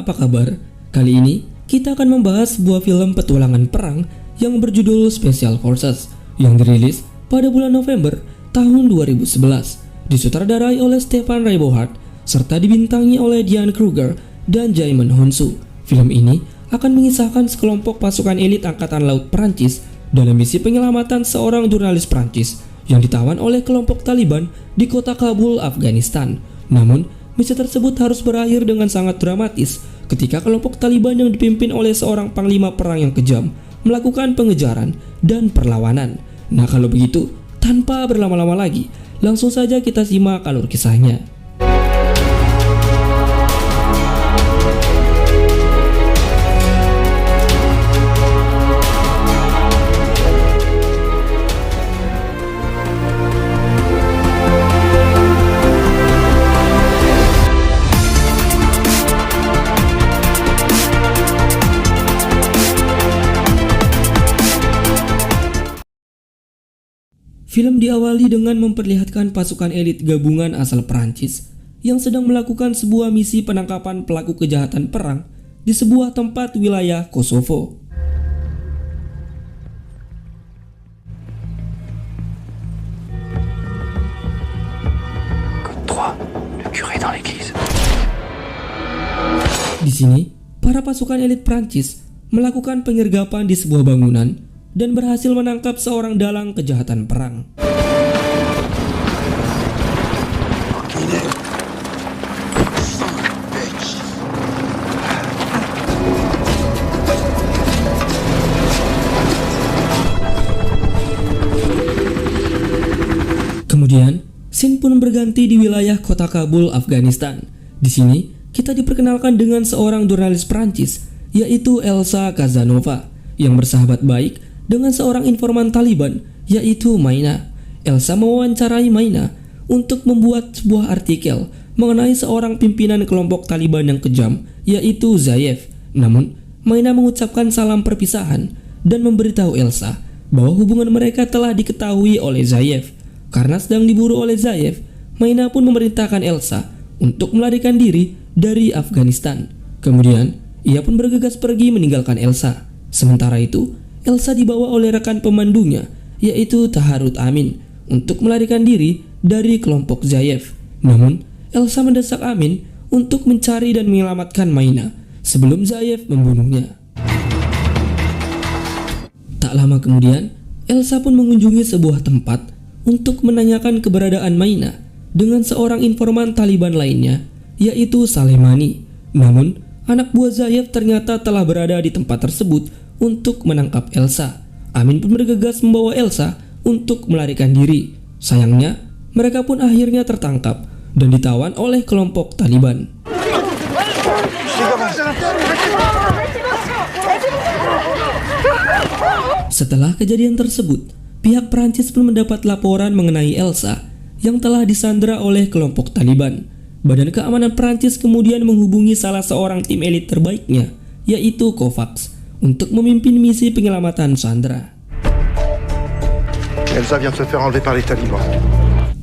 apa kabar? Kali ini kita akan membahas sebuah film petualangan perang yang berjudul Special Forces yang dirilis pada bulan November tahun 2011, disutradarai oleh Stefan Reinbohard serta dibintangi oleh Diane Kruger dan Jaimon Hounsou. Film ini akan mengisahkan sekelompok pasukan elit Angkatan Laut Perancis dalam misi penyelamatan seorang jurnalis Perancis yang ditawan oleh kelompok Taliban di kota Kabul, Afghanistan. Namun, misi tersebut harus berakhir dengan sangat dramatis ketika kelompok Taliban yang dipimpin oleh seorang panglima perang yang kejam melakukan pengejaran dan perlawanan. Nah, kalau begitu, tanpa berlama-lama lagi, langsung saja kita simak alur kisahnya. Film diawali dengan memperlihatkan pasukan elit gabungan asal Perancis yang sedang melakukan sebuah misi penangkapan pelaku kejahatan perang di sebuah tempat wilayah Kosovo. Code 3, le curé dans l'église. Di sini, para pasukan elit Perancis melakukan penyergapan di sebuah bangunan dan berhasil menangkap seorang dalang kejahatan perang. Kemudian, scene pun berganti di wilayah kota Kabul, Afghanistan. Di sini, kita diperkenalkan dengan seorang jurnalis Perancis, yaitu Elsa Casanova, yang bersahabat baik dengan seorang informan Taliban, yaitu Maina. Elsa mewawancarai Maina untuk membuat sebuah artikel mengenai seorang pimpinan kelompok Taliban yang kejam, yaitu Zayev. Namun, Maina mengucapkan salam perpisahan dan memberitahu Elsa bahwa hubungan mereka telah diketahui oleh Zayev. Karena sedang diburu oleh Zayev, Maina pun memerintahkan Elsa untuk melarikan diri dari Afghanistan. Kemudian, ia pun bergegas pergi meninggalkan Elsa. Sementara itu, Elsa dibawa oleh rekan pemandunya, yaitu Taharut Amin, untuk melarikan diri dari kelompok Zayev. Namun, Elsa mendesak Amin untuk mencari dan menyelamatkan Maina sebelum Zayev membunuhnya. Tak lama kemudian, Elsa pun mengunjungi sebuah tempat untuk menanyakan keberadaan Maina dengan seorang informan Taliban lainnya, yaitu Salemani. Namun, anak buah Zayev ternyata telah berada di tempat tersebut untuk menangkap Elsa. Amin pun bergegas membawa Elsa untuk melarikan diri. Sayangnya, mereka pun akhirnya tertangkap dan ditawan oleh kelompok Taliban. Setelah kejadian tersebut, pihak Perancis pun mendapat laporan mengenai Elsa yang telah disandra oleh kelompok Taliban. Badan Keamanan Perancis kemudian menghubungi salah seorang tim elit terbaiknya, yaitu Kovacs, untuk memimpin misi penyelamatan Sandra. Elsa vient de se faire enlever par les talibans.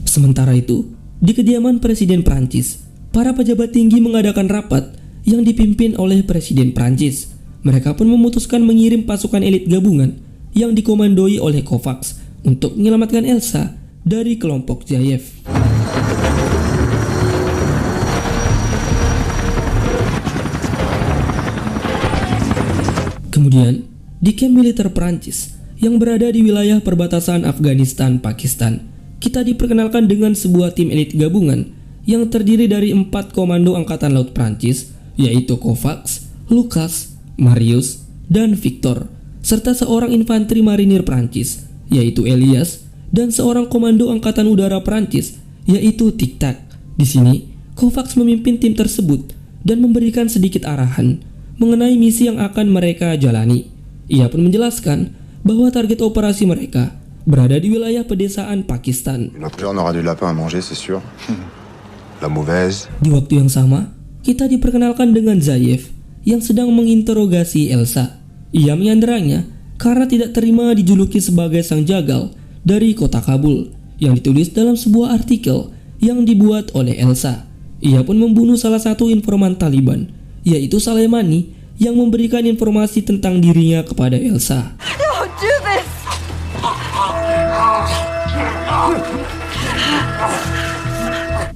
Sementara itu, di kediaman Presiden Prancis, para pejabat tinggi mengadakan rapat yang dipimpin oleh Presiden Prancis. Mereka pun memutuskan mengirim pasukan elit gabungan yang dikomandoi oleh Kovacs untuk menyelamatkan Elsa dari kelompok Zayev. Kemudian, di kamp militer Perancis yang berada di wilayah perbatasan Afghanistan-Pakistan, kita diperkenalkan dengan sebuah tim elit gabungan yang terdiri dari 4 komando Angkatan Laut Perancis, yaitu Kovacs, Lucas, Marius, dan Victor, serta seorang infanteri marinir Perancis, yaitu Elias, dan seorang komando Angkatan Udara Perancis, yaitu Tic-Tac. Di sini, Kovacs memimpin tim tersebut dan memberikan sedikit arahan mengenai misi yang akan mereka jalani. Ia pun menjelaskan bahwa target operasi mereka berada di wilayah pedesaan Pakistan. Après, on aura du lapin à manger, c'est sûr. La mauvaise. Di waktu yang sama, kita diperkenalkan dengan Zayev yang sedang menginterogasi Elsa. Ia menyanderanya karena tidak terima dijuluki sebagai sang jagal dari kota Kabul yang ditulis dalam sebuah artikel yang dibuat oleh Elsa. Ia pun membunuh salah satu informan Taliban yaitu Soleimani, yang memberikan informasi tentang dirinya kepada Elsa. Don't do this!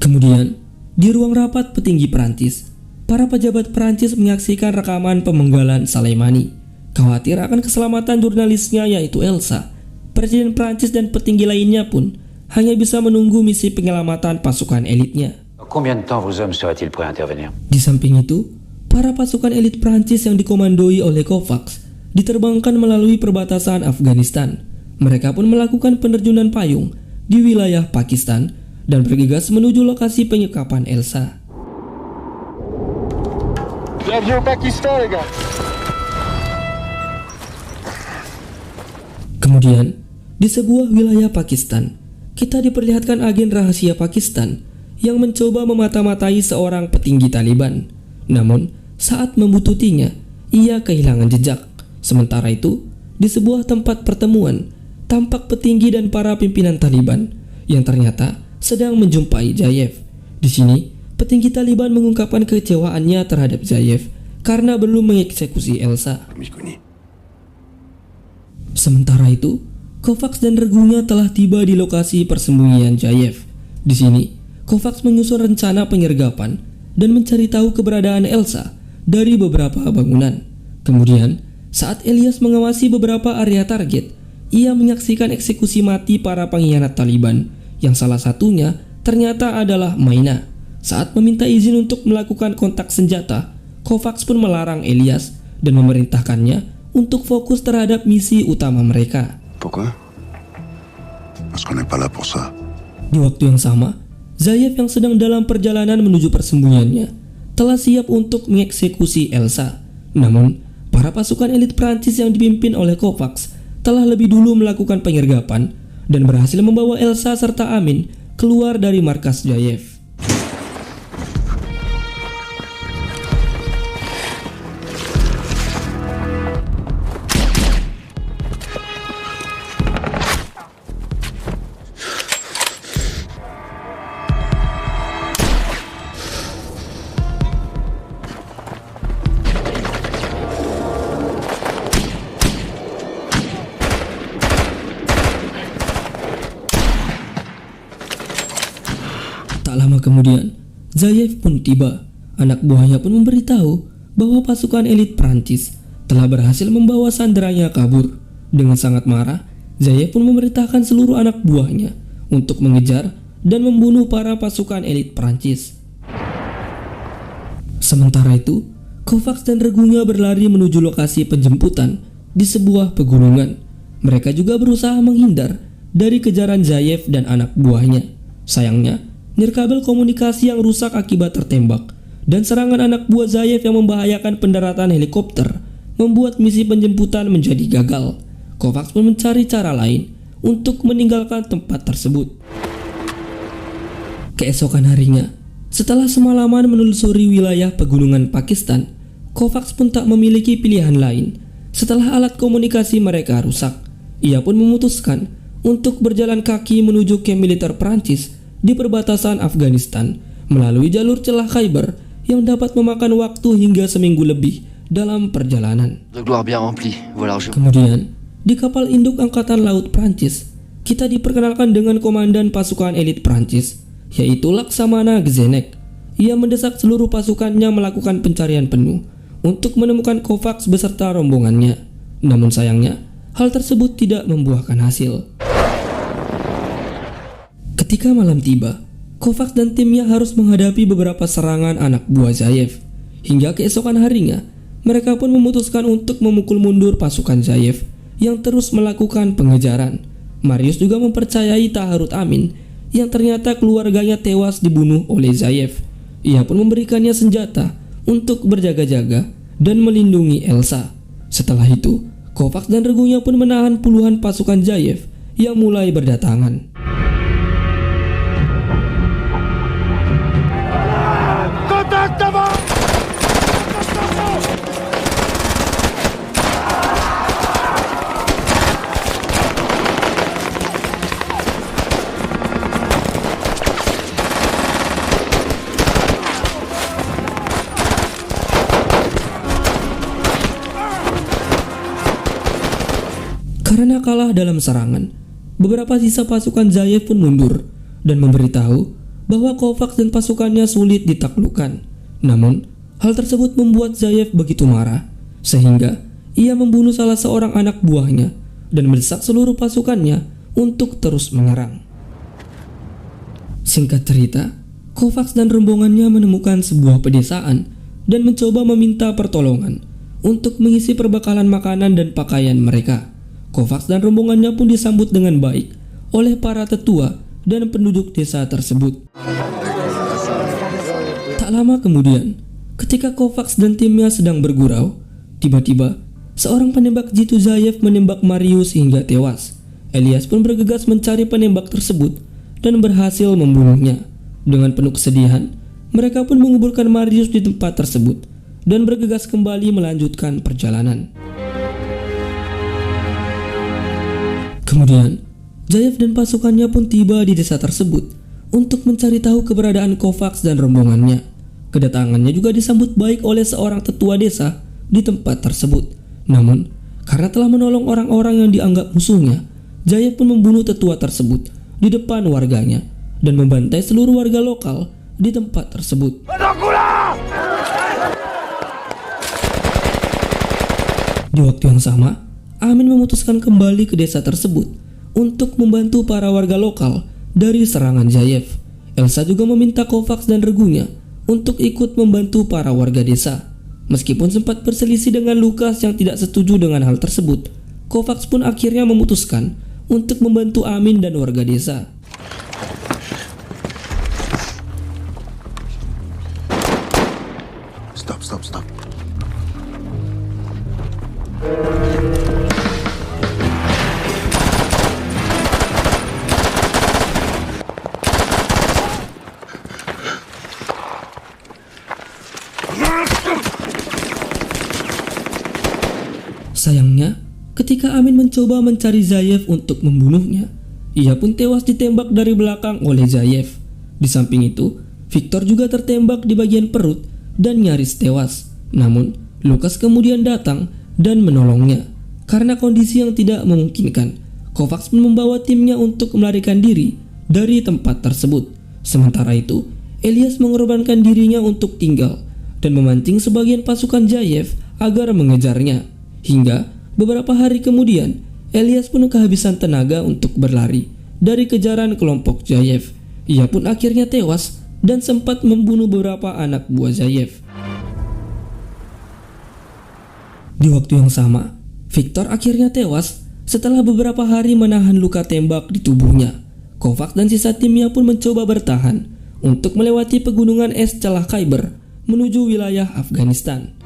Kemudian, di ruang rapat petinggi Prancis, para pejabat Prancis menyaksikan rekaman pemenggalan Soleimani. Khawatir akan keselamatan jurnalisnya yaitu Elsa, Presiden Prancis dan petinggi lainnya pun hanya bisa menunggu misi penyelamatan pasukan elitnya. Combien de temps vos hommes seraient-ils prêts à intervenir? Di samping itu, para pasukan elit Prancis yang dikomandoi oleh Kovacs diterbangkan melalui perbatasan Afghanistan. Mereka pun melakukan penerjunan payung di wilayah Pakistan dan bergegas menuju lokasi penyekapan Elsa. Bienvenue au Pakistan, les gars. Kemudian, di sebuah wilayah Pakistan, kita diperlihatkan agen rahasia Pakistan yang mencoba memata-matai seorang petinggi Taliban. Namun, saat membututinya, ia kehilangan jejak. Sementara itu, di sebuah tempat pertemuan, tampak petinggi dan para pimpinan Taliban yang ternyata sedang menjumpai Zayev. Di sini, petinggi Taliban mengungkapkan kekecewaannya terhadap Zayev karena belum mengeksekusi Elsa. Sementara itu, Kovacs dan regunya telah tiba di lokasi persembunyian Zayev. Di sini, Kovacs menyusun rencana penyergapan dan mencari tahu keberadaan Elsa dari beberapa bangunan. Kemudian, saat Elias mengawasi beberapa area target, ia menyaksikan eksekusi mati para pengkhianat Taliban, yang salah satunya ternyata adalah Maina. Saat meminta izin untuk melakukan kontak senjata, Kovacs pun melarang Elias dan memerintahkannya untuk fokus terhadap misi utama mereka. Pourquoi? Parce qu'on n'est pas là pour ça. Di waktu yang sama, Zayev yang sedang dalam perjalanan menuju persembunyiannya telah siap untuk mengeksekusi Elsa. Namun, para pasukan elit Prancis yang dipimpin oleh Kovacs telah lebih dulu melakukan penyergapan dan berhasil membawa Elsa serta Amin keluar dari markas Zayev. Tak lama kemudian, Zayev pun tiba. Anak buahnya pun memberitahu bahwa pasukan elit Prancis telah berhasil membawa sanderanya kabur. Dengan sangat marah, Zayev pun memerintahkan seluruh anak buahnya untuk mengejar dan membunuh para pasukan elit Prancis. Sementara itu, Kovacs dan regunya berlari menuju lokasi penjemputan di sebuah pegunungan. Mereka juga berusaha menghindar dari kejaran Zayev dan anak buahnya. Sayangnya, nirkabel komunikasi yang rusak akibat tertembak dan serangan anak buah Zayev yang membahayakan pendaratan helikopter membuat misi penjemputan menjadi gagal. Kovacs pun mencari cara lain untuk meninggalkan tempat tersebut. Keesokan harinya, setelah semalaman menelusuri wilayah pegunungan Pakistan, Kovacs pun tak memiliki pilihan lain. Setelah alat komunikasi mereka rusak, ia pun memutuskan untuk berjalan kaki menuju kamp militer Prancis di perbatasan Afghanistan melalui jalur celah Khyber yang dapat memakan waktu hingga seminggu lebih dalam perjalanan. De gloire bien remplie, voilà je... Kemudian, di kapal induk Angkatan Laut Prancis, kita diperkenalkan dengan komandan pasukan elit Prancis, yaitu Laksamana Gzenek. Ia mendesak seluruh pasukannya melakukan pencarian penuh untuk menemukan Kovacs beserta rombongannya. Namun sayangnya, hal tersebut tidak membuahkan hasil. Ketika malam tiba, Kovacs dan timnya harus menghadapi beberapa serangan anak buah Zayev. Hingga keesokan harinya, mereka pun memutuskan untuk memukul mundur pasukan Zayev yang terus melakukan pengejaran. Marius juga mempercayai Taharut Amin yang ternyata keluarganya tewas dibunuh oleh Zayev. Ia pun memberikannya senjata untuk berjaga-jaga dan melindungi Elsa. Setelah itu, Kovacs dan regunya pun menahan puluhan pasukan Zayev yang mulai berdatangan. Karena kalah dalam serangan, beberapa sisa pasukan Zayev pun mundur dan memberitahu bahwa Kovacs dan pasukannya sulit ditaklukkan. Namun, hal tersebut membuat Zayev begitu marah sehingga ia membunuh salah seorang anak buahnya dan mendesak seluruh pasukannya untuk terus menyerang. Singkat cerita, Kovacs dan rombongannya menemukan sebuah pedesaan dan mencoba meminta pertolongan untuk mengisi perbekalan makanan dan pakaian mereka. Kovacs dan rombongannya pun disambut dengan baik oleh para tetua dan penduduk desa tersebut. Tak lama kemudian, ketika Kovacs dan timnya sedang bergurau, tiba-tiba seorang penembak jitu Zayev menembak Marius hingga tewas. Elias pun bergegas mencari penembak tersebut dan berhasil membunuhnya. Dengan penuh kesedihan, mereka pun menguburkan Marius di tempat tersebut dan bergegas kembali melanjutkan perjalanan. Kemudian, Zayev dan pasukannya pun tiba di desa tersebut untuk mencari tahu keberadaan Kovacs dan rombongannya. Kedatangannya juga disambut baik oleh seorang tetua desa di tempat tersebut. Namun, karena telah menolong orang-orang yang dianggap musuhnya, Zayev pun membunuh tetua tersebut di depan warganya dan membantai seluruh warga lokal di tempat tersebut. Di waktu yang sama, Amin memutuskan kembali ke desa tersebut untuk membantu para warga lokal dari serangan Zayev. Elsa juga meminta Kovacs dan regunya untuk ikut membantu para warga desa. Meskipun sempat berselisih dengan Lukas yang tidak setuju dengan hal tersebut, Kovacs pun akhirnya memutuskan untuk membantu Amin dan warga desa. Stop. Sayangnya, ketika Amin mencoba mencari Zayev untuk membunuhnya, ia pun tewas ditembak dari belakang oleh Zayev. Di samping itu, Victor juga tertembak di bagian perut dan nyaris tewas. Namun, Lukas kemudian datang dan menolongnya. Karena kondisi yang tidak memungkinkan, Kovacs pun membawa timnya untuk melarikan diri dari tempat tersebut. Sementara itu, Elias mengorbankan dirinya untuk tinggal dan memancing sebagian pasukan Zayev agar mengejarnya. Hingga beberapa hari kemudian, Elias pun kehabisan tenaga untuk berlari dari kejaran kelompok Zayev. Ia pun akhirnya tewas dan sempat membunuh beberapa anak buah Zayev. Di waktu yang sama, Victor akhirnya tewas setelah beberapa hari menahan luka tembak di tubuhnya. Kovacs dan sisa timnya pun mencoba bertahan untuk melewati pegunungan es celah Khyber menuju wilayah Afghanistan.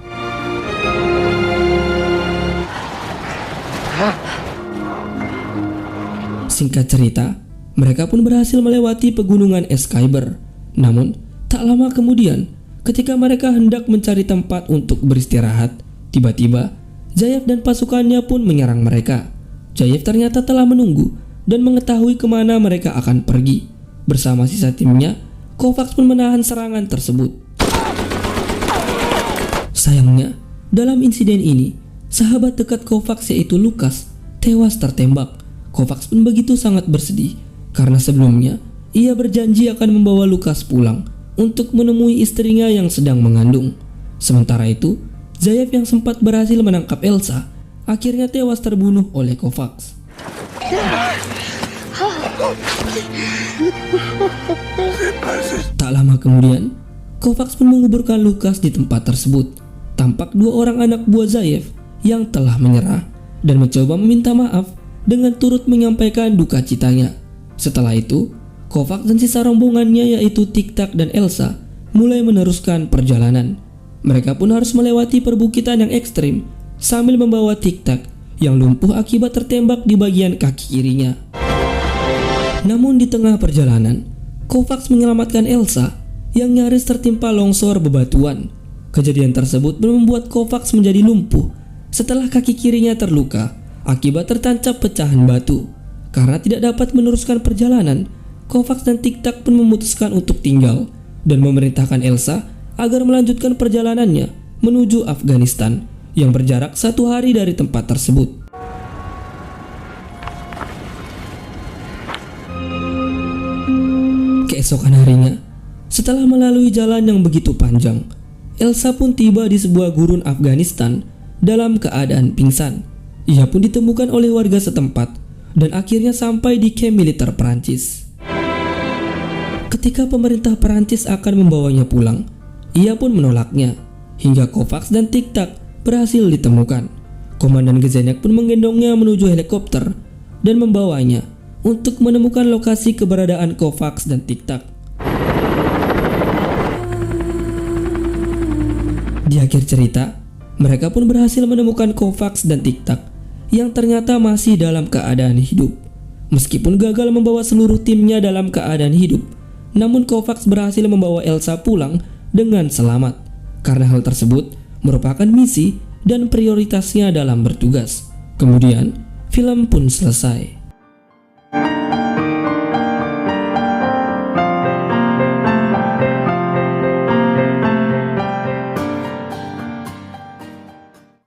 Singkat cerita, mereka pun berhasil melewati pegunungan es Khyber. Namun, tak lama kemudian, ketika mereka hendak mencari tempat untuk beristirahat, tiba-tiba Zayev dan pasukannya pun menyerang mereka. Zayev ternyata telah menunggu dan mengetahui kemana mereka akan pergi. Bersama sisa timnya, Kovacs pun menahan serangan tersebut. Sayangnya, dalam insiden ini, sahabat dekat Kovacs yaitu Lukas tewas tertembak. Kovacs pun begitu sangat bersedih karena sebelumnya ia berjanji akan membawa Lukas pulang untuk menemui istrinya yang sedang mengandung. Sementara itu, Zayev yang sempat berhasil menangkap Elsa akhirnya tewas terbunuh oleh Kovacs. Tak lama kemudian, Kovacs pun menguburkan Lukas di tempat tersebut. Tampak dua orang anak buah Zayev yang telah menyerah dan mencoba meminta maaf dengan turut menyampaikan duka citanya. Setelah itu, Kovacs dan sisa rombongannya yaitu Tik-Tak dan Elsa mulai meneruskan perjalanan. Mereka pun harus melewati perbukitan yang ekstrim sambil membawa Tik-Tak yang lumpuh akibat tertembak di bagian kaki kirinya. Namun di tengah perjalanan, Kovacs menyelamatkan Elsa yang nyaris tertimpa longsor bebatuan. Kejadian tersebut membuat Kovacs menjadi lumpuh setelah kaki kirinya terluka akibat tertancap pecahan batu. Karena tidak dapat meneruskan perjalanan, Kovacs dan Tik-Tak pun memutuskan untuk tinggal dan memerintahkan Elsa agar melanjutkan perjalanannya menuju Afghanistan yang berjarak 1 hari dari tempat tersebut. Keesokan harinya, setelah melalui jalan yang begitu panjang, Elsa pun tiba di sebuah gurun Afghanistan dalam keadaan pingsan. Ia pun ditemukan oleh warga setempat dan akhirnya sampai di kamp militer Perancis. Ketika pemerintah Perancis akan membawanya pulang, ia pun menolaknya, hingga Kovacs dan Tik-Tak berhasil ditemukan. Komandan Gezenek pun menggendongnya menuju helikopter dan membawanya untuk menemukan lokasi keberadaan Kovacs dan Tik-Tak. Di akhir cerita, mereka pun berhasil menemukan Kovacs dan Tik-Tak yang ternyata masih dalam keadaan hidup. Meskipun gagal membawa seluruh timnya dalam keadaan hidup, namun Kovacs berhasil membawa Elsa pulang dengan selamat. Karena hal tersebut merupakan misi dan prioritasnya dalam bertugas. Kemudian, film pun selesai.